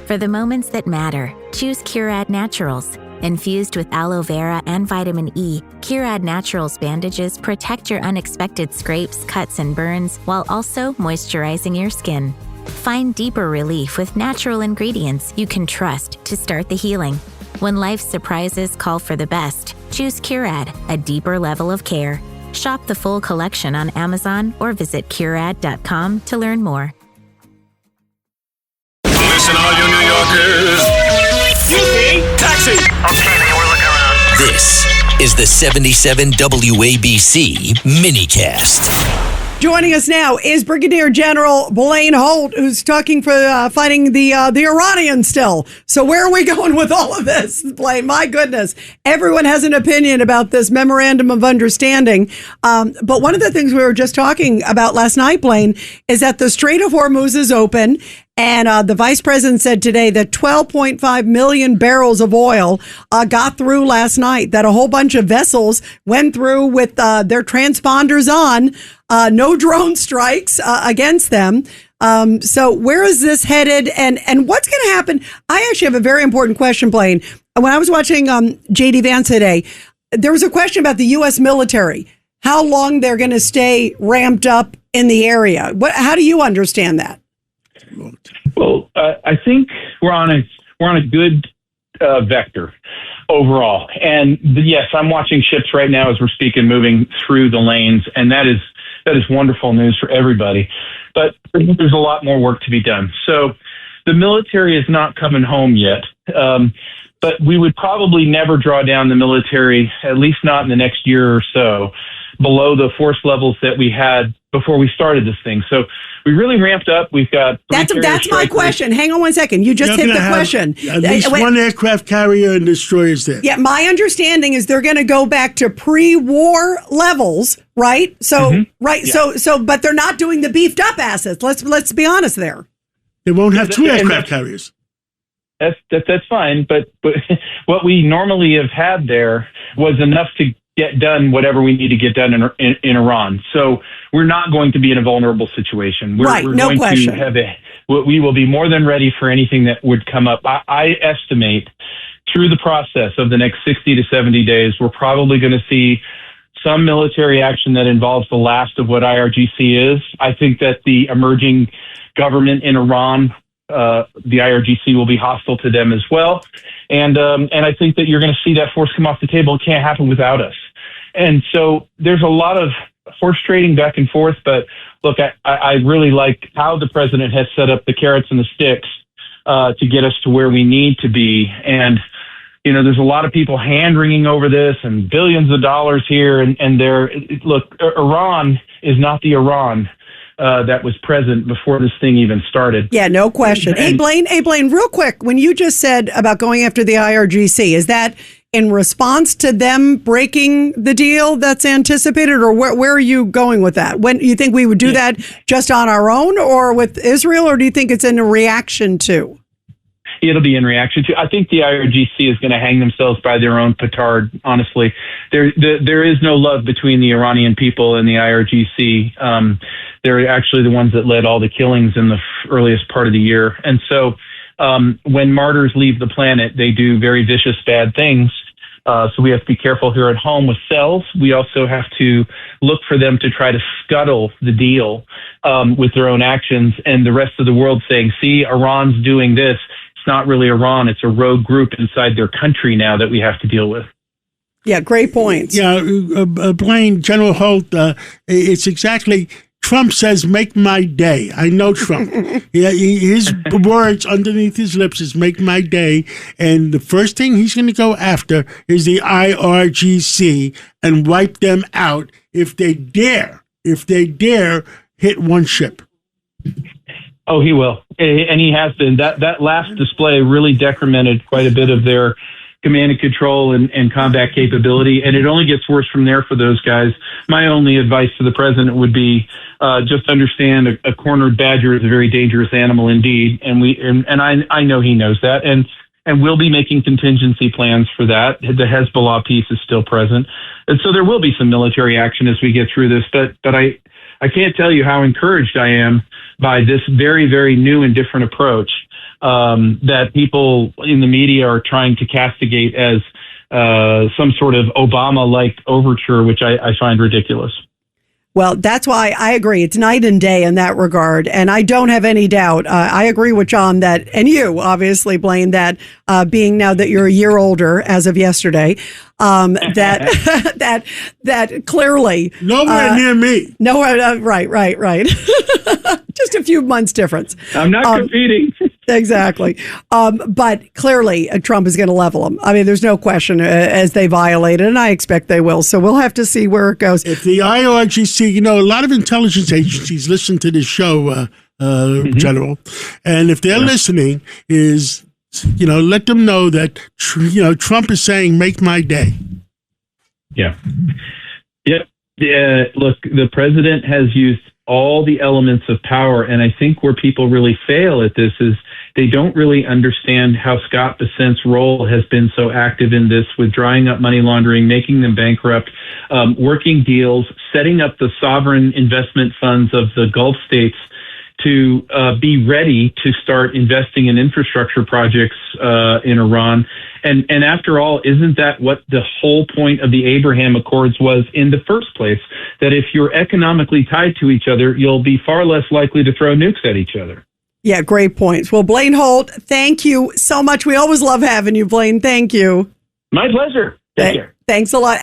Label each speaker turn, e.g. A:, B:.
A: For the moments that matter, choose Curad Naturals. Infused with aloe vera and vitamin E, Curad Naturals bandages protect your unexpected scrapes, cuts, and burns while also moisturizing your skin. Find deeper relief with natural ingredients you can trust to start the healing. When life's surprises call for the best, choose Curad, a deeper level of care. Shop the full collection on Amazon or visit Curad.com to learn more.
B: Listen, all you New Yorkers. Excuse me, taxi.
C: Okay, man, we're looking around.
D: This is the 77 WABC minicast.
E: Joining us now is Brigadier General Blaine Holt, who's talking for fighting the Iranians still. So where are we going with all of this, Blaine? My goodness. Everyone has an opinion about this memorandum of understanding. But one of the things we were just talking about last night, Blaine, is that the Strait of Hormuz is open. And the vice president said today that 12.5 million barrels of oil got through last night, that a whole bunch of vessels went through with their transponders on, no drone strikes against them. So where is this headed and what's going to happen? I actually have a very important question, Blaine. When I was watching J.D. Vance today, there was a question about the U.S. military, how long they're going to stay ramped up in the area. How do you understand that?
F: Well, I think we're on a good vector overall. And yes, I'm watching ships right now as we're speaking, moving through the lanes, and that is wonderful news for everybody. But there's a lot more work to be done. So the military is not coming home yet. But we would probably never draw down the military, at least not in the next year or so, below the force levels that we had before we started this thing. So we really ramped up. We've got
E: that's my question. Hang on one second. You just hit the question.
G: At least one aircraft carrier and destroyers there.
E: Yeah, my understanding is they're going to go back to pre-war levels, right? So so but they're not doing the beefed up assets. Let's be honest there.
G: They won't have two aircraft carriers.
F: That's fine, but what we normally have had there was enough to get done whatever we need to get done in Iran. So we're not going to be in a vulnerable situation. We're
E: no
F: going
E: question.
F: to have we will be more than ready for anything that would come up. I estimate through the process of the next 60 to 70 days, we're probably going to see some military action that involves the last of what IRGC is. I think that the emerging government in Iran, the IRGC, will be hostile to them as well. And I think that you're going to see that force come off the table. It can't happen without us. And so there's a lot of horse trading back and forth. But look, I really like how the president has set up the carrots and the sticks to get us to where we need to be. And, you know, there's a lot of people hand-wringing over this and billions of dollars here. And look, Iran is not the Iran that was present before this thing even started.
E: Yeah, no question. Hey, Blaine, real quick, when you just said about going after the IRGC, is that in response to them breaking the deal that's anticipated, or where are you going with that? When you think we would do that just on our own or with Israel, or do you think it's in a reaction to?
F: It'll be in reaction to. I think the IRGC is going to hang themselves by their own petard. Honestly, there is no love between the Iranian people and the IRGC. They're actually the ones that led all the killings in the earliest part of the year. And so when martyrs leave the planet, they do very vicious, bad things. So we have to be careful here at home with cells. We also have to look for them to try to scuttle the deal with their own actions, and the rest of the world saying, see, Iran's doing this. It's not really Iran. It's a rogue group inside their country now that we have to deal with.
E: Yeah, great points.
G: Yeah, Blaine, General Holt, it's exactly... Trump says, make my day. I know Trump. His words underneath his lips is make my day. And the first thing he's going to go after is the IRGC and wipe them out if they dare hit one ship.
F: Oh, he will. And he has been. That last display really decremented quite a bit of their command and control and combat capability. And it only gets worse from there for those guys. My only advice to the president would be just understand a cornered badger is a very dangerous animal indeed. And I know he knows that. And we'll be making contingency plans for that. The Hezbollah piece is still present. And so there will be some military action as we get through this. But I can't tell you how encouraged I am by this very, very new and different approach that people in the media are trying to castigate as some sort of Obama-like overture, which I find ridiculous.
E: Well, that's why I agree. It's night and day in that regard. And I don't have any doubt. I agree with John that, and you, obviously, Blaine, that being now that you're a year older as of yesterday, that clearly.
G: Nowhere near me.
E: Nowhere. Right. Just a few months difference.
F: I'm not competing.
E: Exactly. But clearly Trump is going to level them. I mean, there's no question as they violate it, and I expect they will. So we'll have to see where it goes.
G: If the IRGC, a lot of intelligence agencies listen to this show, General, and if they're listening, let them know that, Trump is saying, make my day.
F: Yeah. Look, the president has used all the elements of power. And I think where people really fail at this is they don't really understand how Scott Bessent's role has been so active in this, with drying up money laundering, making them bankrupt, working deals, setting up the sovereign investment funds of the Gulf states to be ready to start investing in infrastructure projects in Iran. And after all, isn't that what the whole point of the Abraham Accords was in the first place? That if you're economically tied to each other, you'll be far less likely to throw nukes at each other.
E: Yeah, great points. Well, Blaine Holt, thank you so much. We always love having you, Blaine. Thank you.
F: My pleasure. Take care.
E: Thanks a lot.